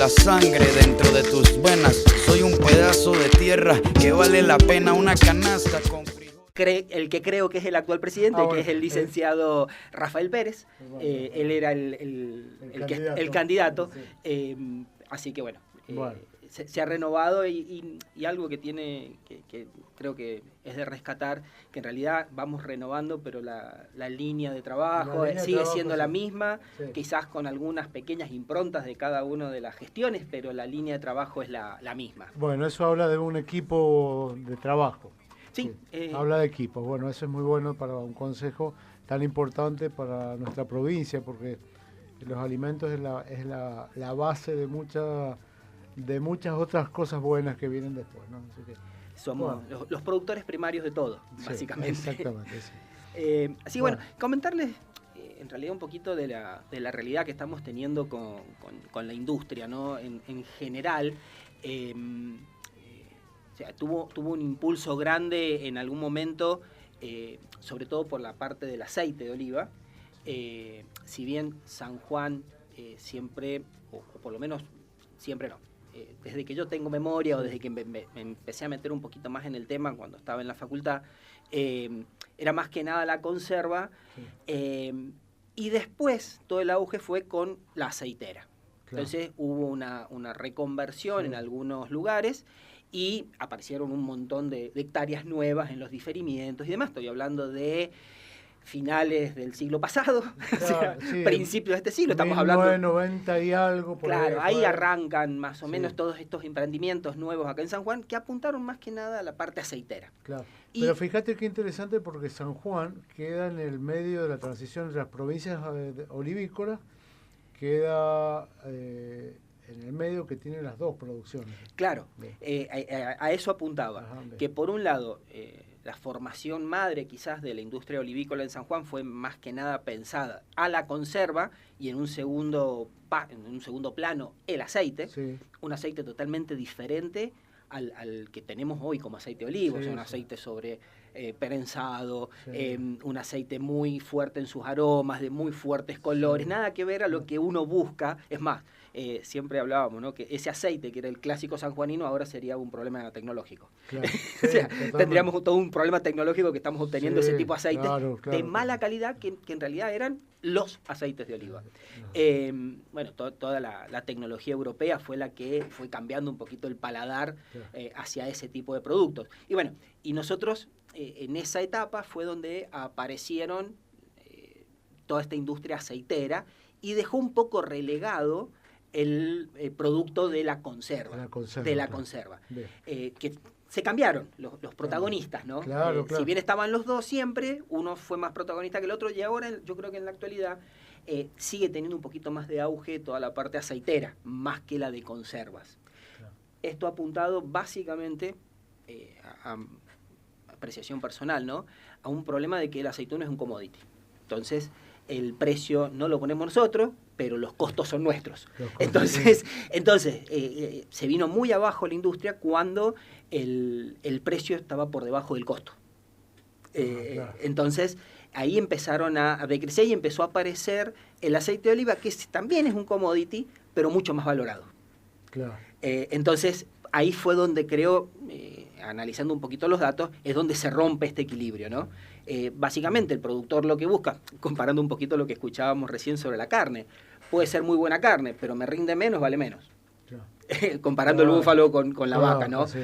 La sangre dentro de tus venas, soy un pedazo de tierra que vale la pena una canasta con frijol. El que creo que es el actual presidente, bueno, que es el licenciado Rafael Pérez, él era el candidato, así que bueno. Se ha renovado y algo que tiene, que creo que es de rescatar, que en realidad vamos renovando, pero la línea de trabajo sigue siendo la misma, quizás con algunas pequeñas improntas de cada una de las gestiones, pero la línea de trabajo es la misma. Bueno, eso habla de un equipo de trabajo. Sí. Habla de equipos. Bueno, eso es muy bueno para un consejo tan importante para nuestra provincia, porque los alimentos es la base de muchas otras cosas buenas que vienen después, ¿no? Así que, somos los productores primarios de todo, básicamente. Exactamente, sí. Así bueno, comentarles en realidad un poquito de la realidad que estamos teniendo con la industria, ¿no? En general, o sea, tuvo un impulso grande en algún momento, sobre todo por la parte del aceite de oliva. Si bien San Juan siempre, o por lo menos siempre no, desde que yo tengo memoria o desde que me empecé a meter un poquito más en el tema cuando estaba en la facultad, era más que nada la conserva, y después todo el auge fue con la aceitera. Claro. Entonces hubo una reconversión en algunos lugares y aparecieron un montón de hectáreas nuevas en los diferimientos y demás. Estoy hablando de finales del siglo pasado, claro, o sea, principios de este siglo, estamos hablando... 1990 y algo. Claro, ahí arrancan más o menos todos estos emprendimientos nuevos acá en San Juan que apuntaron más que nada a la parte aceitera. Claro, pero fíjate qué interesante porque San Juan queda en el medio de la transición entre las provincias olivícolas, queda en el medio que tiene las dos producciones. Claro, a eso apuntaba, que por un lado... la formación madre quizás de la industria olivícola en San Juan fue más que nada pensada a la conserva y en un segundo plano el aceite, un aceite totalmente diferente al que tenemos hoy como aceite de oliva, o sea, un aceite sobre prensado, un aceite muy fuerte en sus aromas, de muy fuertes colores, nada que ver a lo que uno busca. Es más, siempre hablábamos, ¿no?, que ese aceite que era el clásico sanjuanino ahora sería un problema tecnológico. Claro, o sea, tendríamos todo un problema tecnológico que estamos obteniendo ese tipo de aceites de mala calidad que en realidad eran los aceites de oliva. Bueno, toda la tecnología europea fue la que fue cambiando un poquito el paladar hacia ese tipo de productos. Y bueno, y nosotros en esa etapa fue donde aparecieron toda esta industria aceitera y dejó un poco relegado el producto de la conserva. Que se cambiaron los protagonistas, ¿no? Claro. Si bien estaban los dos siempre, uno fue más protagonista que el otro y ahora yo creo que en la actualidad sigue teniendo un poquito más de auge toda la parte aceitera, más que la de conservas. Claro. Esto apuntado básicamente a apreciación personal, ¿no?, a un problema de que el aceituno es un commodity. Entonces, el precio no lo ponemos nosotros, pero los costos son nuestros. Entonces se vino muy abajo la industria cuando el precio estaba por debajo del costo. Claro. Entonces, ahí empezaron a decrecer y empezó a aparecer el aceite de oliva, que también es un commodity, pero mucho más valorado. Claro. Entonces, ahí fue donde creo, analizando un poquito los datos, es donde se rompe este equilibrio, ¿no? Básicamente, el productor lo que busca, comparando un poquito lo que escuchábamos recién sobre la carne, puede ser muy buena carne, pero me rinde menos, vale menos. Claro. Comparando el búfalo con la vaca, ¿no? Sí.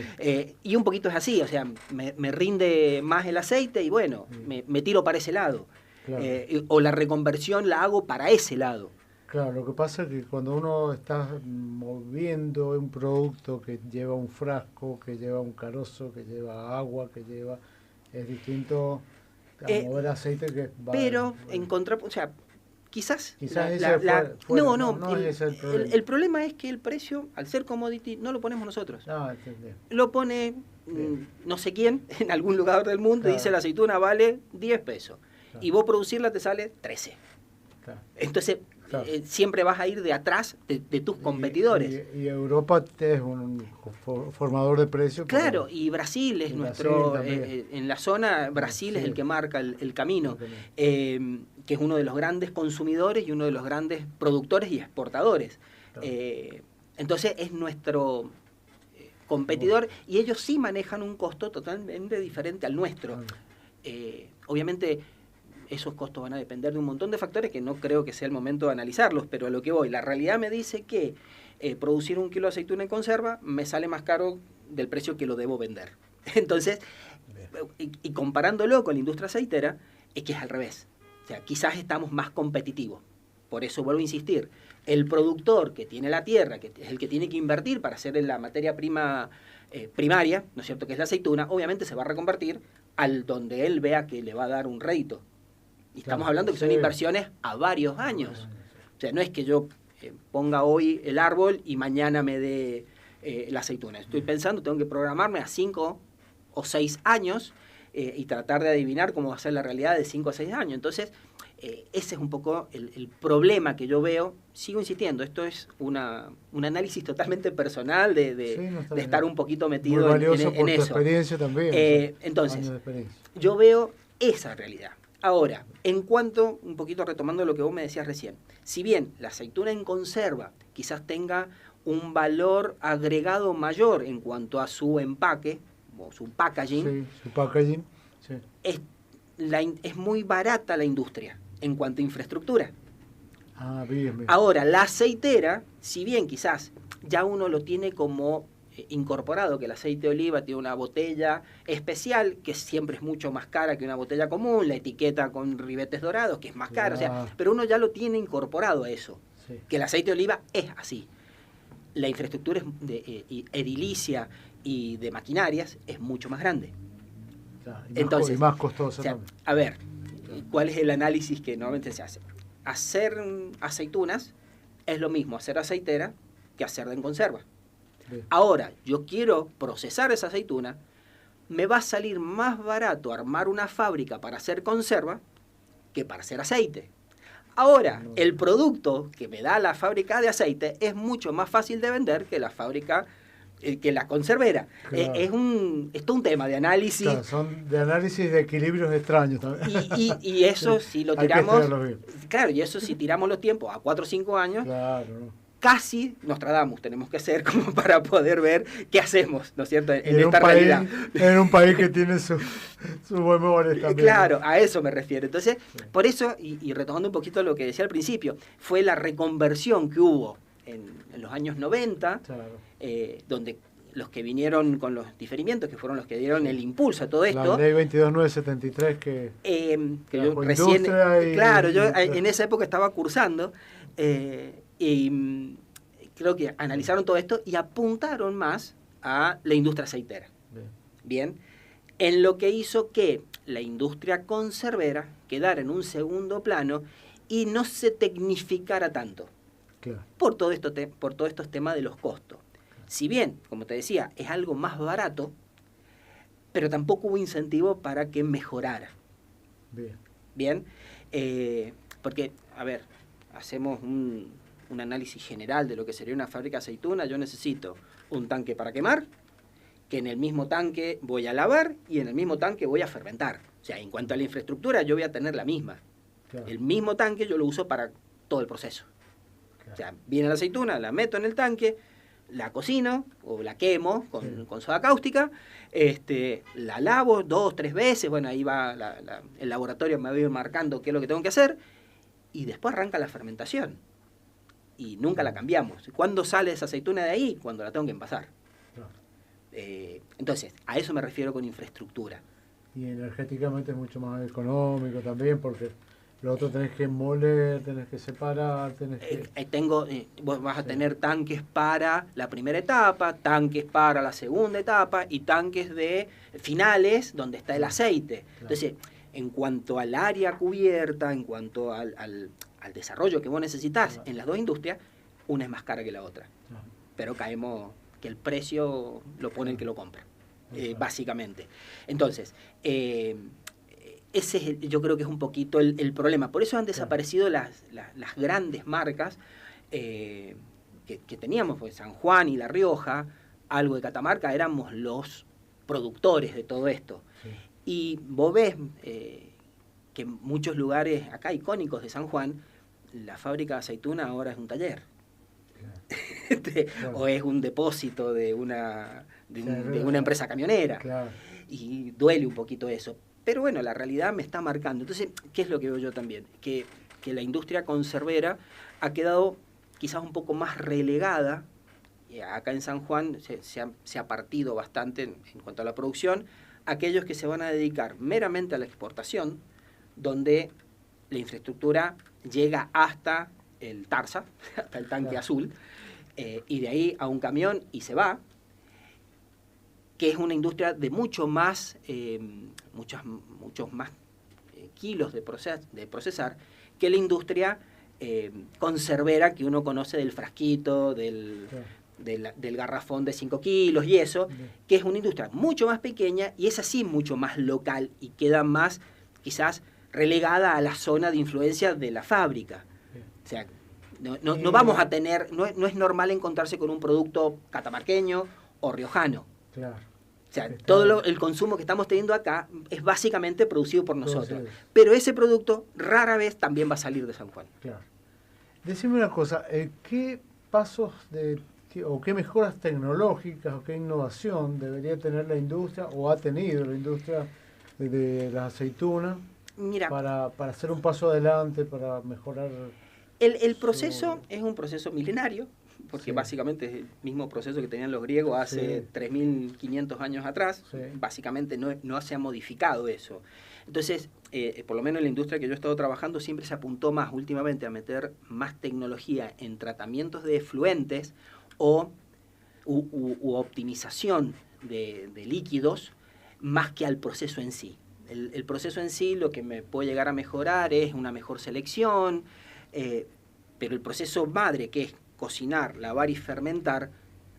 Y un poquito es así, o sea, me rinde más el aceite y bueno, me tiro para ese lado. Claro. O la reconversión la hago para ese lado. Claro, lo que pasa es que cuando uno está moviendo un producto que lleva un frasco, que lleva un carozo, que lleva agua, es distinto a mover aceite que va... Pero o sea, quizás no es el problema es que el precio, al ser commodity, no lo ponemos nosotros. Lo pone no sé quién en algún lugar del mundo. Claro. Y dice la aceituna vale 10 pesos. Claro. Y vos producirla te sale 13. Claro. Entonces... Claro. Siempre vas a ir de atrás de tus competidores. Y Europa es un formador de precios. Claro, y Brasil es nuestro... en la zona, Brasil es el que marca el camino, que es uno de los grandes consumidores y uno de los grandes productores y exportadores. Claro. Entonces es nuestro competidor y ellos sí manejan un costo totalmente diferente al nuestro. Obviamente esos costos van a depender de un montón de factores que no creo que sea el momento de analizarlos, pero a lo que voy, la realidad me dice que producir 1 kilo de aceituna en conserva me sale más caro del precio que lo debo vender. Entonces, y comparándolo con la industria aceitera, es que es al revés. O sea, quizás estamos más competitivos. Por eso vuelvo a insistir, el productor que tiene la tierra, que es el que tiene que invertir para hacer la materia prima primaria, ¿no es cierto?, que es la aceituna, obviamente se va a reconvertir al donde él vea que le va a dar un rédito. Y estamos hablando que son inversiones a varios años. O sea, no es que yo ponga hoy el árbol y mañana me dé la aceituna. Estoy pensando, tengo que programarme a 5 o 6 años y tratar de adivinar cómo va a ser la realidad de 5 o 6 años. Entonces, ese es un poco el problema que yo veo. Sigo insistiendo, esto es un análisis totalmente personal de estar un poquito metido en eso. Por tu experiencia también. Entonces, yo veo esa realidad. Ahora, en cuanto, un poquito retomando lo que vos me decías recién, si bien la aceituna en conserva quizás tenga un valor agregado mayor en cuanto a su empaque, o su packaging, es muy barata la industria en cuanto a infraestructura. Bien. Ahora, la aceitera, si bien quizás ya uno lo tiene como incorporado, que el aceite de oliva tiene una botella especial, que siempre es mucho más cara que una botella común, la etiqueta con ribetes dorados, que es más cara, o sea, pero uno ya lo tiene incorporado a eso, que el aceite de oliva es así. La infraestructura edilicia y de maquinarias es mucho más grande. Entonces, y más costosa. O sea, a ver, ¿cuál es el análisis que normalmente se hace? Hacer aceitunas es lo mismo hacer aceitera que hacerla en conserva. Ahora, yo quiero procesar esa aceituna, me va a salir más barato armar una fábrica para hacer conserva que para hacer aceite. Ahora, el producto que me da la fábrica de aceite es mucho más fácil de vender que la fábrica, que la conservera. Claro. Es todo un tema de análisis. Claro, son de análisis de equilibrios extraños también. Y eso si lo tiramos, claro, y eso si tiramos los tiempos a 4 o 5 años, casi Nostradamus tenemos que ser como para poder ver qué hacemos, ¿no es cierto?, en esta realidad. En un país que tiene sus memorias también. Claro, a eso me refiero. Entonces, por eso, y retomando un poquito lo que decía al principio, fue la reconversión que hubo en los años 90, donde los que vinieron con los diferimientos, que fueron los que dieron el impulso a todo esto. La ley 22.973 que yo recién, claro, yo en esa época estaba cursando, y creo que analizaron todo esto y apuntaron más a la industria aceitera. Bien, en lo que hizo que la industria conservera quedara en un segundo plano y no se tecnificara tanto. Por todos estos temas de los costos. Si bien, como te decía, es algo más barato, pero tampoco hubo incentivo para que mejorara. Bien. Porque, a ver, hacemos un análisis general de lo que sería una fábrica de aceituna. Yo necesito un tanque para quemar, que en el mismo tanque voy a lavar y en el mismo tanque voy a fermentar. O sea, en cuanto a la infraestructura, yo voy a tener la misma. El mismo tanque yo lo uso para todo el proceso. O sea, viene la aceituna, la meto en el tanque, la cocino o la quemo con soda cáustica, la lavo 2 o 3 veces, bueno, ahí va el laboratorio, me va a ir marcando qué es lo que tengo que hacer, y después arranca la fermentación. Y nunca la cambiamos. ¿Cuándo sale esa aceituna de ahí? Cuando la tengo que envasar. Entonces, a eso me refiero con infraestructura. Y energéticamente es mucho más económico también, porque lo otro tenés que moler, tenés que separar, tenés que... vos vas a tener tanques para la primera etapa, tanques para la segunda etapa y tanques de finales donde está el aceite. Entonces, en cuanto al área cubierta, en cuanto al desarrollo que vos necesitas en las dos industrias, una es más cara que la otra. Pero caemos que el precio lo pone el que lo compra, básicamente. Entonces, ese es yo creo que es un poquito el problema. Por eso han desaparecido las grandes marcas que teníamos, pues San Juan y La Rioja, algo de Catamarca, éramos los productores de todo esto. Y vos ves que en muchos lugares acá icónicos de San Juan, la fábrica de aceituna ahora es un taller. o es un depósito de una empresa camionera. Claro. Y duele un poquito eso. Pero bueno, la realidad me está marcando. Entonces, ¿qué es lo que veo yo también? Que la industria conservera ha quedado quizás un poco más relegada. Acá en San Juan se ha partido bastante en cuanto a la producción. Aquellos que se van a dedicar meramente a la exportación, donde la infraestructura llega hasta el Tarsa, hasta el tanque azul, y de ahí a un camión y se va, que es una industria de muchos más kilos de procesar que la industria conservera que uno conoce del frasquito, del garrafón de 5 kilos y eso, que es una industria mucho más pequeña y es así mucho más local y queda más quizás relegada a la zona de influencia de la fábrica. O sea, no vamos a tener, no es normal encontrarse con un producto catamarqueño o riojano. Claro. O sea, todo el consumo que estamos teniendo acá es básicamente producido por nosotros. Pero ese producto rara vez también va a salir de San Juan. Claro. Decime una cosa, ¿qué pasos o qué mejoras tecnológicas o qué innovación debería tener la industria o ha tenido la industria de las aceitunas para hacer un paso adelante, para mejorar? El proceso es un proceso milenario, porque básicamente es el mismo proceso que tenían los griegos hace 3.500 años atrás. Básicamente no se ha modificado eso. Entonces, por lo menos en la industria que yo he estado trabajando siempre se apuntó más últimamente a meter más tecnología en tratamientos de efluentes u optimización de líquidos más que al proceso en sí. El proceso en sí lo que me puede llegar a mejorar es una mejor selección, pero el proceso madre, que es cocinar, lavar y fermentar,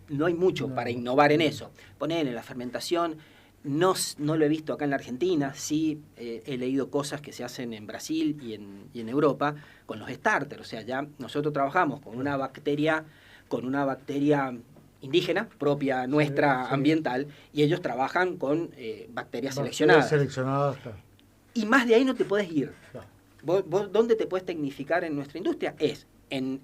no hay mucho para innovar en eso. Ponele la fermentación, no lo he visto acá en la Argentina, sí he leído cosas que se hacen en Brasil y en Europa con los starters. O sea, ya nosotros trabajamos con una bacteria indígena, propia nuestra ambiental, y ellos trabajan con bacterias seleccionadas. Y más de ahí no te puedes ir. ¿Vos dónde te puedes tecnificar en nuestra industria? Es en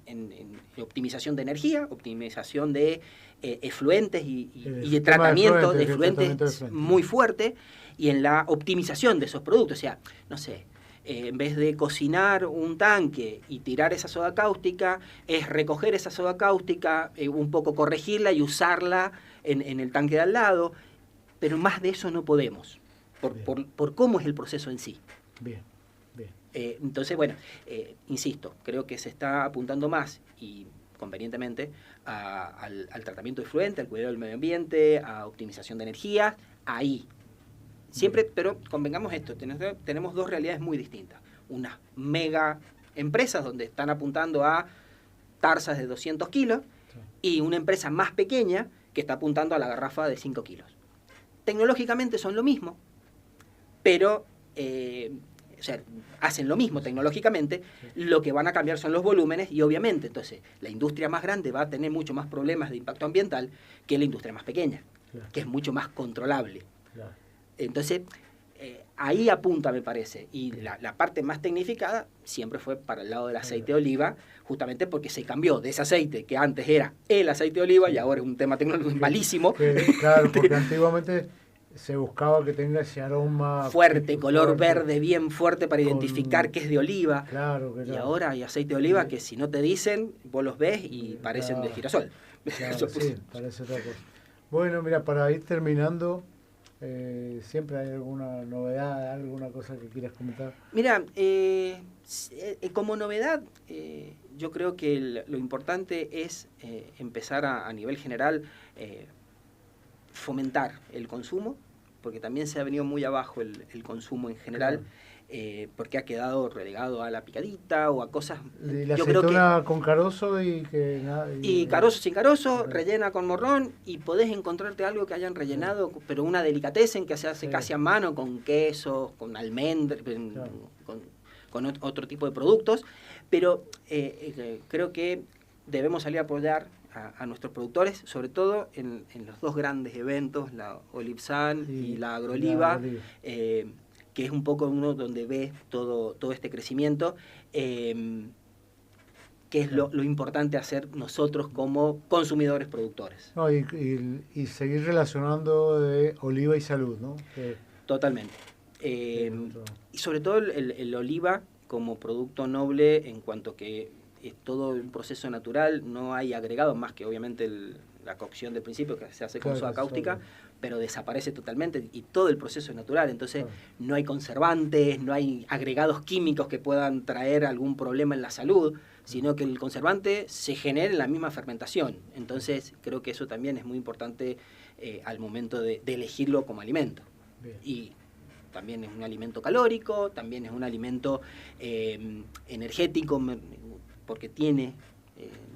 optimización de energía, optimización de efluentes y de tratamiento de efluentes muy fuerte, y en la optimización de esos productos. O sea, no sé, en vez de cocinar un tanque y tirar esa soda cáustica, es recoger esa soda cáustica, un poco corregirla y usarla en el tanque de al lado, pero más de eso no podemos, por cómo es el proceso en sí. Bien. Entonces, bueno, insisto, creo que se está apuntando más y convenientemente al tratamiento de efluente, al cuidado del medio ambiente, a optimización de energía, ahí. Siempre, pero convengamos esto, tenemos dos realidades muy distintas. Unas mega empresas donde están apuntando a tarzas de 200 kilos y una empresa más pequeña que está apuntando a la garrafa de 5 kilos. Tecnológicamente son lo mismo, pero o sea, hacen lo mismo tecnológicamente, lo que van a cambiar son los volúmenes y obviamente entonces la industria más grande va a tener mucho más problemas de impacto ambiental que la industria más pequeña, que es mucho más controlable. Entonces, ahí apunta, me parece, y la parte más tecnificada siempre fue para el lado del aceite de oliva, justamente porque se cambió de ese aceite que antes era el aceite de oliva y ahora es un tema tecnológico malísimo. Claro, porque antiguamente se buscaba que tenga ese aroma fuerte, color verde bien fuerte para identificar que es de oliva. Claro. Y ahora hay aceite de oliva que si no te dicen, vos los ves y parecen de girasol. Claro, sí, parece otra cosa. Bueno, mira, para ir terminando, ¿siempre hay alguna novedad, alguna cosa que quieras comentar? Mira, como novedad, yo creo que lo importante es empezar a nivel general fomentar el consumo, porque también se ha venido muy abajo el consumo en general, porque ha quedado relegado a la picadita o a cosas... Y la aceituna con carozo y carozo sin carozo, rellena con morrón, y podés encontrarte algo que hayan rellenado, pero una delicatessen que se hace casi a mano, con queso, con almendras, con otro tipo de productos, pero creo que debemos salir a apoyar a nuestros productores, sobre todo en los dos grandes eventos, la Olipsan y la Agroliva, que es un poco uno donde ve todo este crecimiento, que que es lo importante hacer nosotros como consumidores productores. No, y seguir relacionando de oliva y salud, ¿no? Totalmente. Y sobre todo el oliva como producto noble en cuanto que es todo un proceso natural, no hay agregados más que obviamente la cocción del principio que se hace con soda cáustica, pero desaparece totalmente y todo el proceso es natural, entonces no hay conservantes, no hay agregados químicos que puedan traer algún problema en la salud, sino que el conservante se genera en la misma fermentación. Entonces creo que eso también es muy importante al momento de elegirlo como alimento. Bien. Y también es un alimento calórico, también es un alimento energético, porque tiene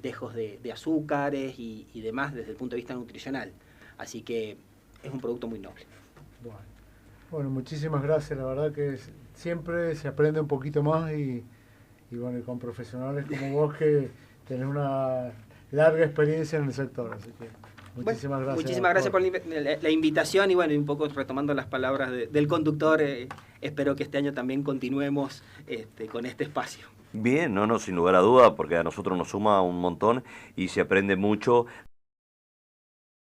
dejos de azúcares y demás desde el punto de vista nutricional. Así que es un producto muy noble. Bueno, muchísimas gracias. La verdad que siempre se aprende un poquito más y bueno, y con profesionales como vos que tenés una larga experiencia en el sector. Así que muchísimas gracias. Muchísimas gracias por la invitación y bueno, y un poco retomando las palabras del conductor, espero que este año también continuemos con este espacio. Bien, no, sin lugar a duda, porque a nosotros nos suma un montón y se aprende mucho